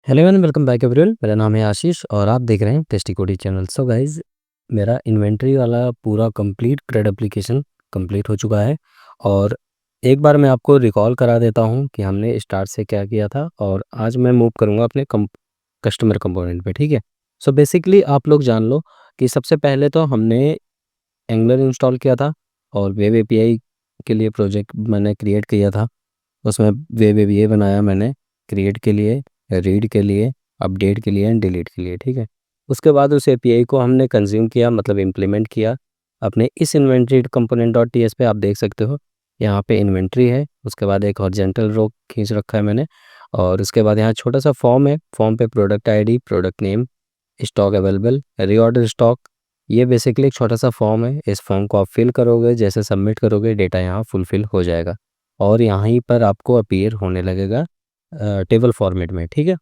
Hello everyone, welcome back everyone. मेरा नाम है आशीष और आप देख रहे हैं टेस्टी कोडी चैनल। सो गाइस, मेरा इन्वेंटरी वाला पूरा कंप्लीट क्रेड एप्लीकेशन कंप्लीट हो चुका है। और एक बार मैं आपको रिकॉल करा देता हूं कि हमने स्टार्ट से क्या किया था। और आज मैं मूव करूंगा अपने कस्टमर कंपोनेंट पे। ठीक है। सो बेसिकली आप लोग जान लो कि सबसे पहले तो हमने एंगुलर इंस्टॉल किया था और वेब एपीआई के लिए प्रोजेक्ट मैंने क्रिएट किया था। उसमें वेब एपीआई बनाया मैंने क्रिएट के लिए, रीड के लिए, अपडेट के लिए एंड डिलीट के लिए। ठीक है। उसके बाद उस एपीआई को हमने कंज्यूम किया, मतलब इम्प्लीमेंट किया अपने इस inventory component dot T S पे। आप देख सकते हो यहाँ पे इन्वेंट्री है, उसके बाद एक हॉरिजॉन्टल रो खींच रखा है मैंने। और उसके बाद यहाँ छोटा सा फॉर्म है, फॉर्म पे product ID, product name, stock available, reorder stock. ये बेसिकली एक छोटा सा फॉर्म है। इस फॉर्म को आप फिल करोगे, जैसे सबमिट करोगे डेटा यहाँ फुलफिल हो जाएगा और यहीं पर आपको अपीयर होने लगेगा टेबल फॉर्मेट में। ठीक है।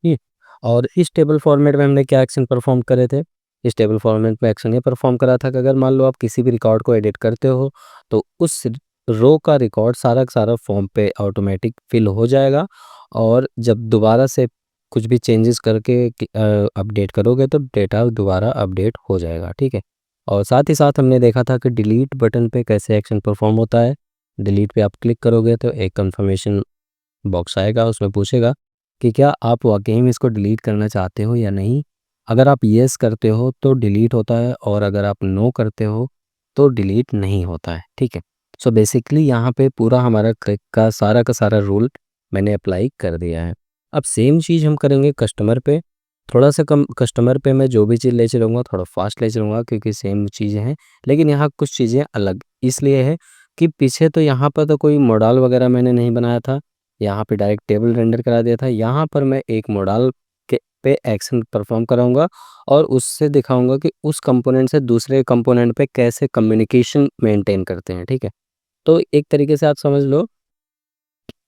ये और इस टेबल फॉर्मेट में हमने क्या एक्शन परफॉर्म करे थे। इस टेबल फॉर्मेट में एक्शन ये परफॉर्म करा था कि अगर मान लो आप किसी भी रिकॉर्ड को एडिट करते हो तो उस रो का रिकॉर्ड सारा का सारा फॉर्म पे ऑटोमेटिक फिल हो जाएगा। और जब दोबारा से कुछ भी चेंजेस करके अपडेट करोगे तो डेटा दोबारा अपडेट हो जाएगा। ठीक है। और साथ ही साथ हमने देखा था कि डिलीट बटन पे कैसे एक्शन परफॉर्म होता है। डिलीट पे आप क्लिक करोगे तो एक कंफर्मेशन बॉक्स आएगा, उसमें पूछेगा कि क्या आप वाकई में इसको डिलीट करना चाहते हो या नहीं। अगर आप येस करते हो तो डिलीट होता है और अगर आप नो करते हो तो डिलीट नहीं होता है। ठीक है। सो बेसिकली यहाँ पे पूरा हमारा क्लिक का सारा रूल मैंने अप्लाई कर दिया है। अब सेम चीज़ हम करेंगे कस्टमर पे। थोड़ा सा कम कस्टमर पे मैं जो भी चीज़ ले चलूँगा थोड़ा फास्ट ले चलूँगा क्योंकि सेम चीज़ें हैं, लेकिन यहाँ कुछ चीज़ें अलग इसलिए है कि पीछे तो यहाँ पर तो कोई मॉडल वगैरह मैंने नहीं बनाया था। यहाँ पे डायरेक्ट टेबल रेंडर करा दिया था। यहाँ पर मैं एक मॉडल के पे एक्शन परफॉर्म कराऊंगा और उससे दिखाऊंगा कि उस कंपोनेंट से दूसरे कंपोनेंट पे कैसे कम्युनिकेशन मेंटेन करते हैं। ठीक है। तो एक तरीके से आप समझ लो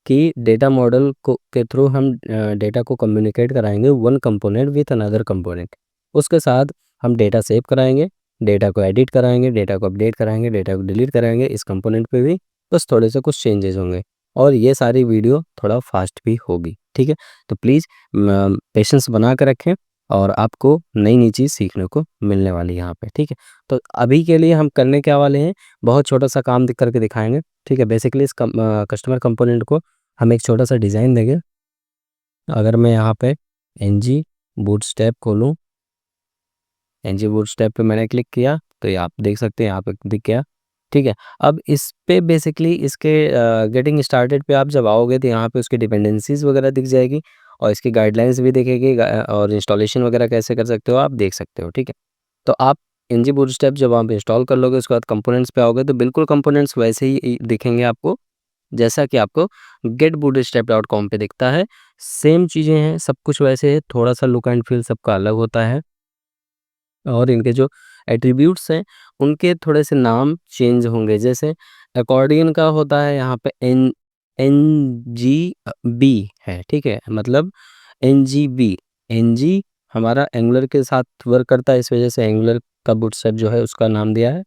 कि डेटा मॉडल को के थ्रू हम डेटा को कम्युनिकेट कराएंगे one component with another component. उसके साथ हम डेटा सेव कराएंगे, डेटा को एडिट कराएंगे, डेटा को अपडेट कराएंगे, डेटा को डिलीट कराएंगे। इस कंपोनेंट पे भी बस थोड़े से कुछ चेंजेस होंगे और ये सारी वीडियो थोड़ा फास्ट भी होगी। ठीक है। तो प्लीज़ पेशेंस बना कर रखें और आपको नई नई चीज़ सीखने को मिलने वाली है यहाँ पे। ठीक है। तो अभी के लिए हम करने क्या वाले हैं, बहुत छोटा सा काम करके दिखाएंगे। ठीक है। बेसिकली इस कस्टमर कंपोनेंट को हम एक छोटा सा डिज़ाइन देंगे। अगर मैं यहाँ पे एनजी बूटस्ट्रैप खोलूँ, एनजी बूटस्ट्रैप पे मैंने क्लिक किया तो ये आप देख सकते हैं यहाँ पे दिख गया। ठीक है। अब इस पे बेसिकली इसके गेटिंग स्टार्टेड पे आप जब आओगे तो यहाँ पे उसकी डिपेंडेंसीज वगैरह दिख जाएगी और इसकी गाइडलाइंस भी दिखेगी और इंस्टॉलेशन वगैरह कैसे कर सकते हो आप देख सकते हो। ठीक है। तो आप एनजी बूटस्ट्रैप जब आप इंस्टॉल कर लोगे उसके बाद कंपोनेंट्स पे आओगे तो बिल्कुल कंपोनेंट्स वैसे ही दिखेंगे आपको जैसा कि आपको getbootstrap.com पे दिखता है। सेम चीज़ें हैं, सब कुछ वैसे है, थोड़ा सा लुक एंड फील सबका अलग होता है और इनके जो एट्रीब्यूट्स हैं उनके थोड़े से नाम चेंज होंगे। जैसे अकॉर्डियन का होता है यहाँ पे NGB है। ठीक है। मतलब NGB, NG हमारा एंगुलर के साथ वर्क करता है, इस वजह से एंगुलर का बूटस्ट्रैप जो है उसका नाम दिया है।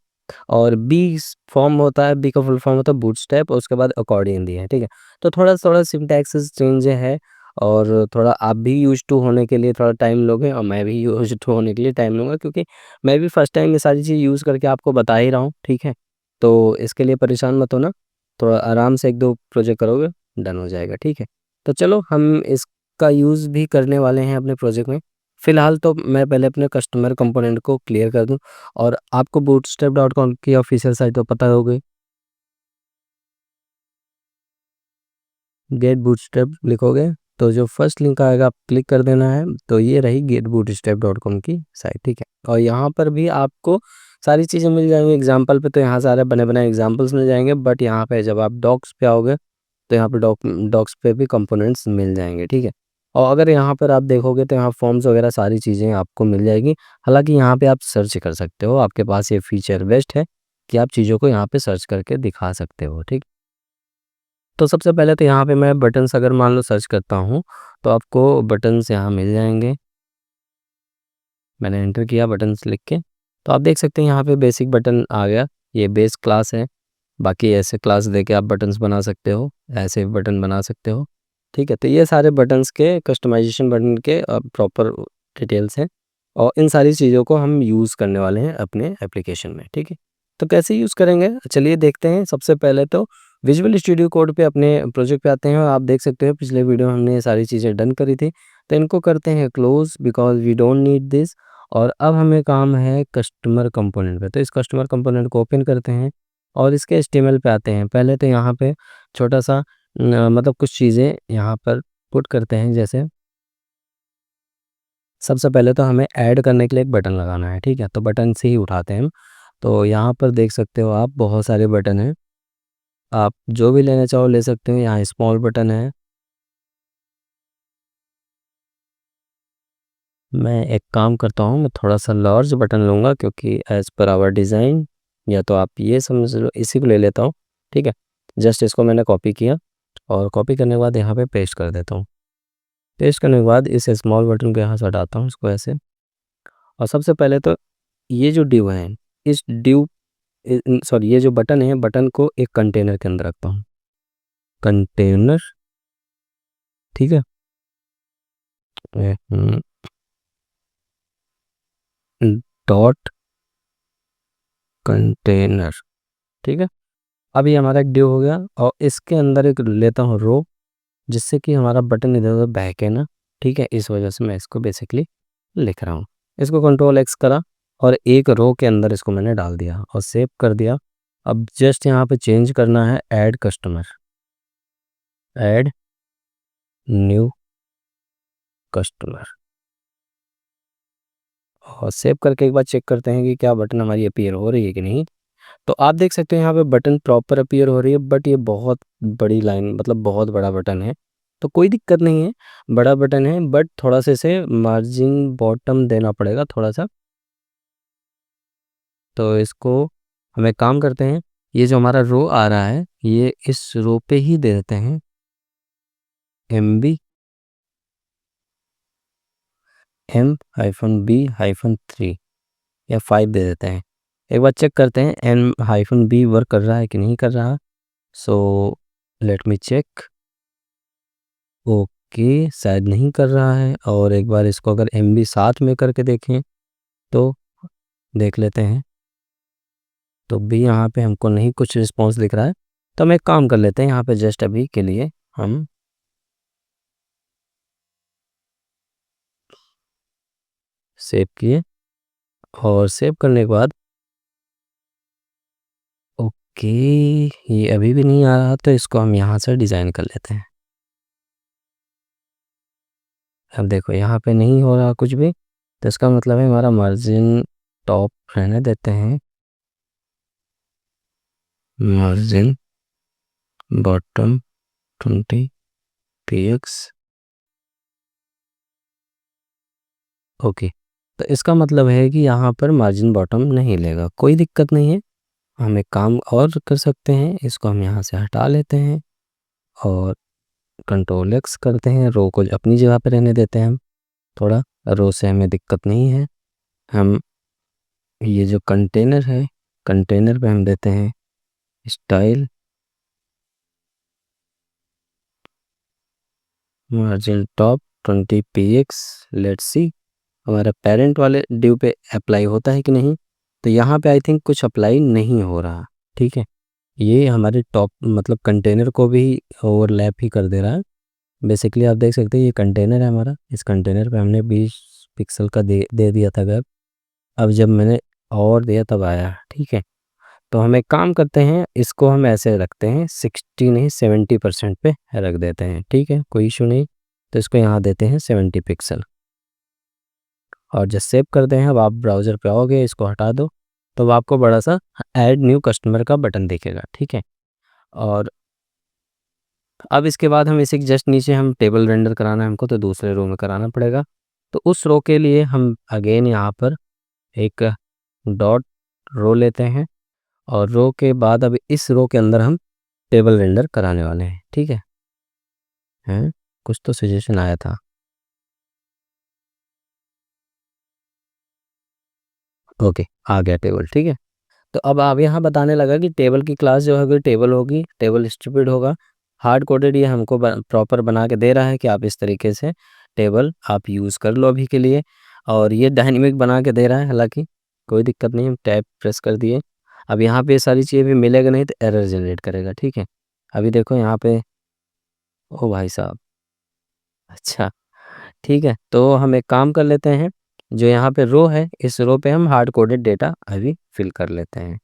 और बी फॉर्म होता है, बी का फुल फॉर्म होता है बूटस्ट्रैप और उसके बाद अकॉर्डियन दिया है। ठीक है। तो थोड़ा थोड़ा सिंटैक्स चेंज है और थोड़ा आप भी यूज टू होने के लिए थोड़ा टाइम लोगे और मैं भी यूज टू होने के लिए टाइम लूँगा क्योंकि मैं भी फर्स्ट टाइम ये सारी चीज़ यूज़ करके आपको बता ही रहा हूँ। ठीक है। तो इसके लिए परेशान मत होना, थोड़ा आराम से एक दो प्रोजेक्ट करोगे डन हो जाएगा। ठीक है। तो चलो हम इसका यूज़ भी करने वाले हैं अपने प्रोजेक्ट में। फ़िलहाल तो मैं पहले अपने कस्टमर कंपोनेंट को क्लियर कर दूं और आपको bootstrap.com की ऑफिशियल साइट तो पता होगी। गेट बूटस्ट्रैप लिखोगे तो जो फर्स्ट लिंक आएगा आप क्लिक कर देना है। तो ये रही getbootstrap.com की साइट। ठीक है। और यहाँ पर भी आपको सारी चीज़ें मिल जाएंगी। एग्जाम्पल पे तो यहाँ सारे बने बनाए एग्जाम्पल्स मिल जाएंगे, बट यहाँ पे जब आप डॉक्स पे आओगे तो यहाँ पे डॉक्स पे भी कंपोनेंट्स मिल जाएंगे। ठीक है। और अगर यहाँ पर आप देखोगे तो यहाँ फॉर्म्स वगैरह सारी चीज़ें आपको मिल जाएगी। हालांकि यहाँ पे आप सर्च कर सकते हो, आपके पास ये फीचर बेस्ट है कि आप चीज़ों को यहाँ पे सर्च करके दिखा सकते हो। ठीक। तो सबसे पहले तो यहाँ पे मैं बटन्स अगर मान लो सर्च करता हूँ तो आपको बटन्स यहाँ मिल जाएंगे। मैंने एंटर किया बटन्स लिख के तो आप देख सकते हैं यहाँ पे बेसिक बटन आ गया। ये बेस क्लास है, बाकी ऐसे क्लास देके आप बटन्स बना सकते हो, ऐसे बटन बना सकते हो। ठीक है। तो ये सारे बटन्स के कस्टमाइजेशन बटन के प्रॉपर डिटेल्स हैं और इन सारी चीज़ों को हम यूज़ करने वाले हैं अपने एप्लीकेशन में, ठीक है। तो कैसे यूज़ करेंगे, चलिए देखते हैं। सबसे पहले तो विजुअल स्टूडियो कोड पे अपने प्रोजेक्ट पे आते हैं और आप देख सकते हो पिछले वीडियो में हमने ये सारी चीज़ें डन करी थी। तो इनको करते हैं close because we don't need this. और अब हमें काम है कस्टमर कंपोनेंट पे। तो इस कस्टमर कंपोनेंट को ओपन करते हैं और इसके एचटीएमएल पे आते हैं। पहले तो यहाँ पे छोटा-सा मतलब कुछ चीज़ें यहाँ पर पुट करते हैं। जैसे सबसे पहले तो हमें ऐड करने के लिए एक बटन लगाना है, ठीक है। तो बटन से ही उठाते हैं हम। तो यहाँ पर देख सकते हो आप बहुत सारे बटन हैं, आप जो भी लेना चाहो ले सकते हो। यहाँ स्मॉल बटन है, मैं एक काम करता हूँ, मैं थोड़ा सा लार्ज बटन लूँगा क्योंकि एज़ पर आवर डिज़ाइन, या तो आप ये समझ लो, इसी को ले लेता हूँ, ठीक है। जस्ट इसको मैंने कॉपी किया और कॉपी करने के बाद यहाँ पे पेस्ट कर देता हूँ। पेस्ट करने के बाद इस स्मॉल बटन को यहाँ से हटाता हूँ, इसको ऐसे। और सबसे पहले तो ये जो डिव है, इस डिव सॉरी ये जो बटन है, बटन को एक कंटेनर के अंदर रखता हूँ। कंटेनर, ठीक है। डॉट कंटेनर, ठीक है। अब ये हमारा एक डिव हो गया और इसके अंदर एक लेता हूँ रो, जिससे कि हमारा बटन इधर उधर बहके ना, ठीक है। इस वजह से मैं इसको बेसिकली लिख रहा हूँ। इसको कंट्रोल एक्स करा और एक रो के अंदर इसको मैंने डाल दिया और सेव कर दिया। अब जस्ट यहाँ पे चेंज करना है, add customer, add new customer, और सेव करके एक बार चेक करते हैं कि क्या बटन हमारी अपीयर हो रही है कि नहीं। तो आप देख सकते हैं यहाँ पे बटन प्रॉपर अपीयर हो रही है, बट ये बहुत बड़ी लाइन, मतलब बहुत बड़ा बटन है। तो कोई दिक्कत नहीं है, बड़ा बटन है, बट थोड़ा सा इसे मार्जिन बॉटम देना पड़ेगा थोड़ा सा। तो इसको हम एक काम करते हैं, ये जो हमारा रो आ रहा है, ये इस रो पे ही दे देते हैं M-B-3 या 5 दे देते हैं। एक बार चेक करते हैं M-B वर्क कर रहा है कि नहीं कर रहा। So let me check. Okay, शायद नहीं कर रहा है। और एक बार इसको अगर MB साथ में करके देखें तो देख लेते हैं, तो भी यहाँ पे हमको नहीं कुछ रिस्पॉन्स दिख रहा है। तो हम एक काम कर लेते हैं, यहाँ पे जस्ट अभी के लिए हम सेव किए और सेव करने के बाद ओके, ये अभी भी नहीं आ रहा, तो इसको हम यहाँ से डिज़ाइन कर लेते हैं। अब देखो यहाँ पे नहीं हो रहा कुछ भी, तो इसका मतलब है हमारा मार्जिन टॉप रहने देते हैं, मार्जिन बॉटम 20 px। ओके, तो इसका मतलब है कि यहाँ पर मार्जिन बॉटम नहीं लेगा, कोई दिक्कत नहीं है। हम एक काम और कर सकते हैं, इसको हम यहाँ से हटा लेते हैं और कंट्रोल एक्स करते हैं, रो को अपनी जगह पे रहने देते हैं हम। थोड़ा रो से हमें दिक्कत नहीं है। हम ये जो कंटेनर है, कंटेनर पे हम देते हैं style margin top 20 px। Let's see हमारा पेरेंट वाले ड्यू पे अप्लाई होता है कि नहीं। तो यहाँ पे आई थिंक कुछ अप्लाई नहीं हो रहा, ठीक है। ये हमारे टॉप मतलब कंटेनर को भी ओवरलैप ही कर दे रहा है। बेसिकली आप देख सकते हैं ये कंटेनर है हमारा, इस कंटेनर पे हमने 20 पिक्सल का दे दिया था गैप। अब जब मैंने और दिया तब आया, ठीक है। तो हम एक काम करते हैं, इसको हम ऐसे रखते हैं 60 नहीं 70% पे रख देते हैं, ठीक है, कोई इशू नहीं। तो इसको यहाँ देते हैं 70 पिक्सल और जब सेव करते हैं, अब आप ब्राउज़र पे आओगे, इसको हटा दो, तो अब आपको बड़ा सा ऐड न्यू कस्टमर का बटन दिखेगा, ठीक है। और अब इसके बाद हम इसे जस्ट नीचे हम टेबल रेंडर कराना है हमको, तो दूसरे रो में कराना पड़ेगा। तो उस रो के लिए हम अगेन यहाँ पर एक डॉट रो लेते हैं और रो के बाद अब इस रो के अंदर हम टेबल रेंडर कराने वाले हैं, ठीक है। हैं, कुछ तो सजेशन आया था। ओके, आ गया टेबल, ठीक है। तो अब आप यहाँ बताने लगा कि टेबल की क्लास जो है टेबल होगी, टेबल स्टूपिड होगा। हार्ड कोडेड ये हमको प्रॉपर बना के दे रहा है कि आप इस तरीके से टेबल आप यूज़ कर लो अभी के लिए। और ये डायनेमिक बना के दे रहा है, हालांकि कोई दिक्कत नहीं, हम टैब प्रेस कर दिए। अब यहाँ पे ये सारी चीज़ें भी मिलेगा नहीं तो एरर जनरेट करेगा, ठीक है। अभी देखो यहाँ पे, ओ भाई साहब, अच्छा ठीक है। तो हम एक काम कर लेते हैं, जो यहाँ पे रो है इस रो पे हम हार्ड कोडेड डेटा अभी फिल कर लेते हैं,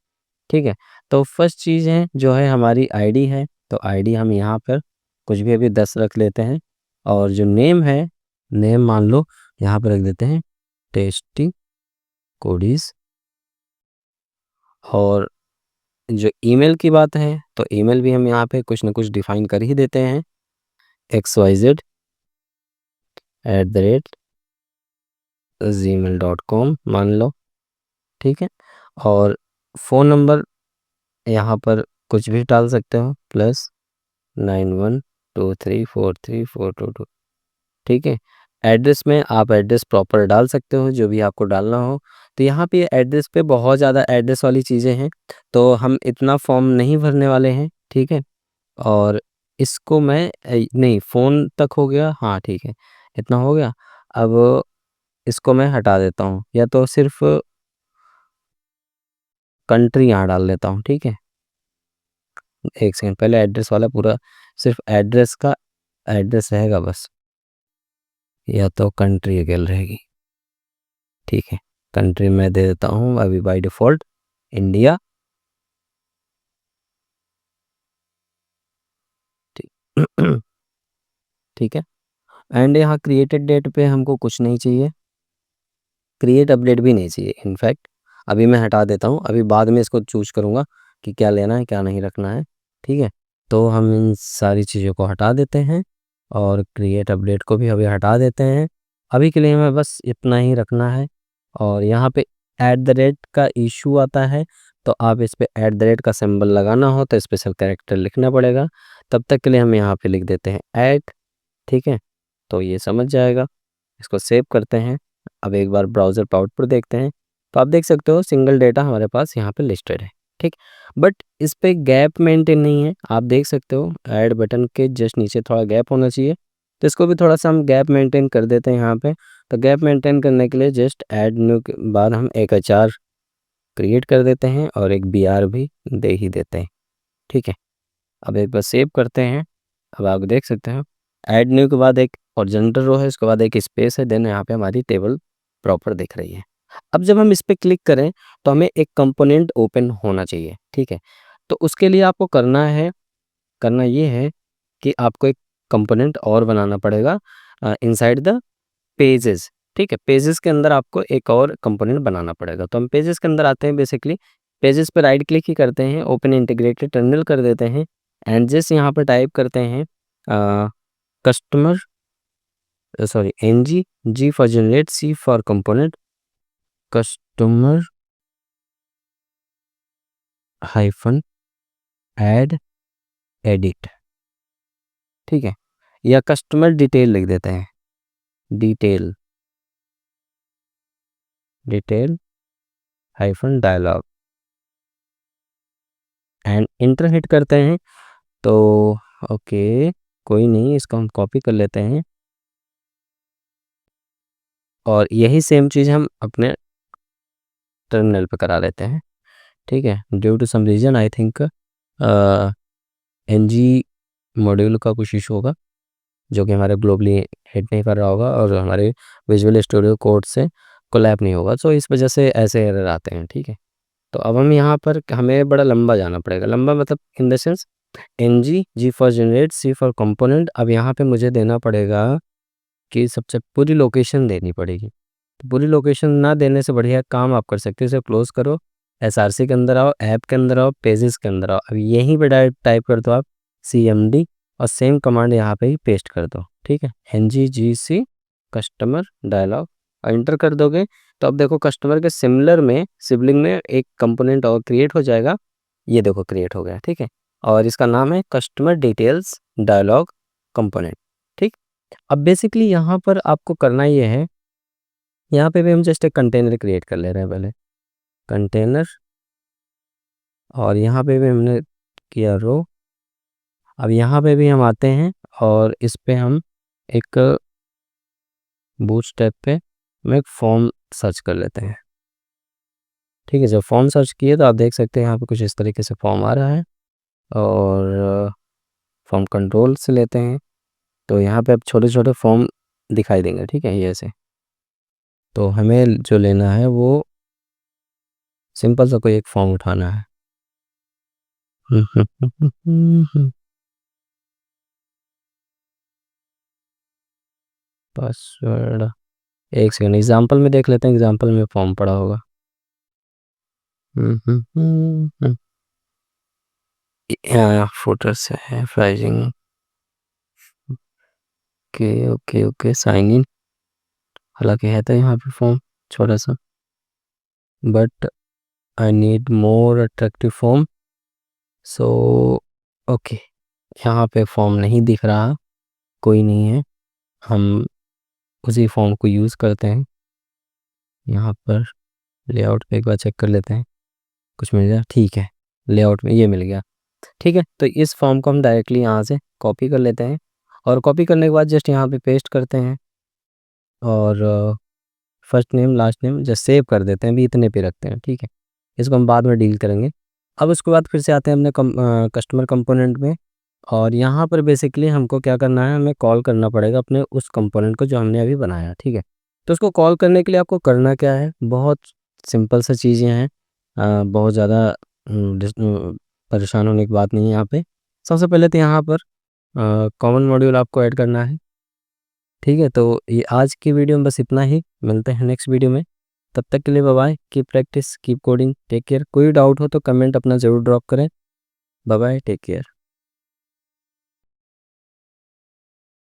ठीक है। तो फर्स्ट चीज़ है जो है हमारी आईडी है, तो आईडी हम यहाँ पर कुछ भी अभी 10 रख लेते हैं। और जो नेम है, नेम मान लो यहाँ पर रख देते हैं टेस्टी कोडीज। और जो ईमेल की बात है तो ईमेल भी हम यहाँ पे कुछ ना कुछ डिफाइन कर ही देते हैं, xyz@gmail.com मान लो, ठीक है। और फ़ोन नंबर यहाँ पर कुछ भी डाल सकते हो, +9123434222, ठीक है। एड्रेस में आप एड्रेस प्रॉपर डाल सकते हो जो भी आपको डालना हो। तो यहाँ पे एड्रेस पे बहुत ज़्यादा एड्रेस वाली चीज़ें हैं, तो हम इतना फॉर्म नहीं भरने वाले हैं, ठीक है। और इसको मैं नहीं, फ़ोन तक हो गया, हाँ ठीक है, इतना हो गया। अब इसको मैं हटा देता हूँ, या तो सिर्फ कंट्री यहाँ डाल देता हूँ, ठीक है। एक सेकंड, पहले एड्रेस वाला पूरा, सिर्फ एड्रेस का एड्रेस रहेगा बस, या तो कंट्री अकेले रहेगी, ठीक है। कंट्री मैं दे देता हूँ अभी बाय डिफ़ॉल्ट इंडिया, ठीक ठीक है। एंड यहाँ क्रिएटेड डेट पे हमको कुछ नहीं चाहिए, क्रिएट अपडेट भी नहीं चाहिए इनफैक्ट। अभी मैं हटा देता हूँ, अभी बाद में इसको चूज़ करूँगा कि क्या लेना है क्या नहीं रखना है, ठीक है। तो हम इन सारी चीज़ों को हटा देते हैं और क्रिएट अपडेट को भी अभी हटा देते हैं। अभी के लिए हमें बस इतना ही रखना है। और यहाँ पे @ का इशू आता है, तो आप इस पे @ का सिंबल लगाना हो तो स्पेशल कैरेक्टर लिखना पड़ेगा। तब तक के लिए हम यहाँ पे लिख देते हैं ऐट, ठीक है। तो ये समझ जाएगा, इसको सेव करते हैं। अब एक बार ब्राउज़र पे आउटपुट देखते हैं, तो आप देख सकते हो सिंगल डेटा हमारे पास यहाँ पे लिस्टेड है, ठीक। बट इस पे गैप मेंटेन नहीं है, आप देख सकते हो ऐड बटन के जस्ट नीचे थोड़ा गैप होना चाहिए, तो इसको भी थोड़ा सा हम गैप मेंटेन कर देते हैं यहाँ पे। तो गैप मेंटेन करने के लिए जस्ट ऐड न्यू के बाद हम एक एचआर क्रिएट कर देते हैं और एक बीआर भी दे ही देते हैं, ठीक है। अब एक बार सेव करते हैं। अब आप देख सकते हो ऐड न्यू के बाद एक हॉरिजॉन्टल रो है, उसके बाद एक स्पेस है, देन यहाँ पे हमारी टेबल प्रॉपर दिख रही है। अब जब हम इस पे क्लिक करें तो हमें एक कंपोनेंट ओपन होना चाहिए, ठीक है। तो उसके लिए आपको करना ये है कि आपको एक कंपोनेंट और बनाना पड़ेगा इनसाइड द पेजेस, ठीक है। पेजेस के अंदर आपको एक और कंपोनेंट बनाना पड़ेगा। तो हम पेजेस के अंदर आते हैं, बेसिकली पेजेस पे राइट क्लिक ही करते हैं, ओपन इंटीग्रेटेड टर्मिनल कर देते हैं एंड जस्ट यहाँ पर टाइप करते हैं customer sorry NG, G for generate, C for component, customer hyphen add edit, ठीक है। या कस्टमर डिटेल लिख देते हैं, detail detail hyphen dialog and enter hit करते हैं। तो ओके, कोई नहीं, इसको हम कॉपी कर लेते हैं और यही सेम चीज़ हम अपने टर्मिनल पे करा लेते हैं, ठीक है। Due to some reason I think NG module का कुछ इशू होगा जो कि हमारे ग्लोबली हिट नहीं कर रहा होगा और हमारे विजुअल स्टूडियो कोड से कोलैब नहीं होगा, सो इस वजह से ऐसे एरर आते हैं, ठीक है। तो अब हम यहाँ पर हमें बड़ा लंबा जाना पड़ेगा, लंबा मतलब in the sense NG, G for generate, C for component. अब यहाँ पे मुझे देना पड़ेगा कि सबसे पूरी लोकेशन देनी पड़ेगी। तो पूरी लोकेशन ना देने से बढ़िया काम आप कर सकते हो, इसे क्लोज़ करो, एसआरसी के अंदर आओ, ऐप के अंदर आओ, पेजेस के अंदर आओ। अब यहीं पे डायरेक्ट टाइप कर दो आप CMD और सेम कमांड यहाँ पे ही पेस्ट कर दो, ठीक है। NGGC कस्टमर डायलॉग और इंटर कर दोगे तो अब देखो कस्टमर के सिमिलर में सिबलिंग में एक कंपोनेंट और क्रिएट हो जाएगा। ये देखो क्रिएट हो गया, ठीक है। और इसका नाम है कस्टमर डिटेल्स डायलॉग कंपोनेंट, ठीक। अब बेसिकली यहाँ पर आपको करना ये है, यहाँ पे भी हम जस्ट एक कंटेनर क्रिएट कर ले रहे हैं पहले, कंटेनर। और यहाँ पे भी हमने किया रो अब यहाँ पे भी हम आते हैं और इस पे हम एक बूटस्ट्रैप पे हम एक फॉर्म सर्च कर लेते हैं। ठीक है, जब फॉर्म सर्च किए तो आप देख सकते हैं यहाँ पे कुछ इस तरीके से फॉर्म आ रहा है और फॉर्म कंट्रोल से लेते हैं तो यहाँ पे अब छोटे छोटे फॉर्म दिखाई देंगे। ठीक है, ये ऐसे। तो हमें जो लेना है वो सिंपल सा कोई एक फॉर्म उठाना है। पासवर्ड, एक सेकंड एग्जांपल में देख लेते हैं, एग्जांपल में फॉर्म पड़ा होगा। फुटर से है pricing. Okay okay okay, sign in. हालांकि है तो यहाँ पे फॉर्म छोटा सा, but I need more attractive form. So okay, यहाँ पे फॉर्म नहीं दिख रहा, कोई नहीं है, हम उसी फॉर्म को यूज़ करते हैं। यहाँ पर लेआउट पे एक बार चेक कर लेते हैं, कुछ मिल गया। ठीक है, लेआउट में ये मिल गया। ठीक है, तो इस फॉर्म को हम डायरेक्टली यहाँ से कॉपी कर लेते हैं और कॉपी करने के बाद जस्ट यहाँ पे पेस्ट करते हैं और first name last name just save कर देते हैं, भी इतने पे रखते हैं। ठीक है, इसको हम बाद में डील करेंगे। अब उसके बाद फिर से आते हैं अपने कस्टमर कंपोनेंट में और यहाँ पर बेसिकली हमको क्या करना है, हमें कॉल करना पड़ेगा अपने उस कंपोनेंट को जो हमने अभी बनाया। ठीक है, तो उसको कॉल करने के लिए आपको करना क्या है, बहुत सिंपल सा चीज़ें हैं, बहुत ज़्यादा परेशान होने की बात नहीं है यहाँ पे। सबसे पहले तो यहाँ पर कॉमन मॉड्यूल आपको ऐड करना है। ठीक है, तो ये आज की वीडियो में बस इतना ही, मिलते हैं नेक्स्ट वीडियो में। तब तक के लिए bye bye, keep practice keep coding, take care. कोई डाउट हो तो कमेंट अपना ज़रूर ड्रॉप करें। Bye bye, take care.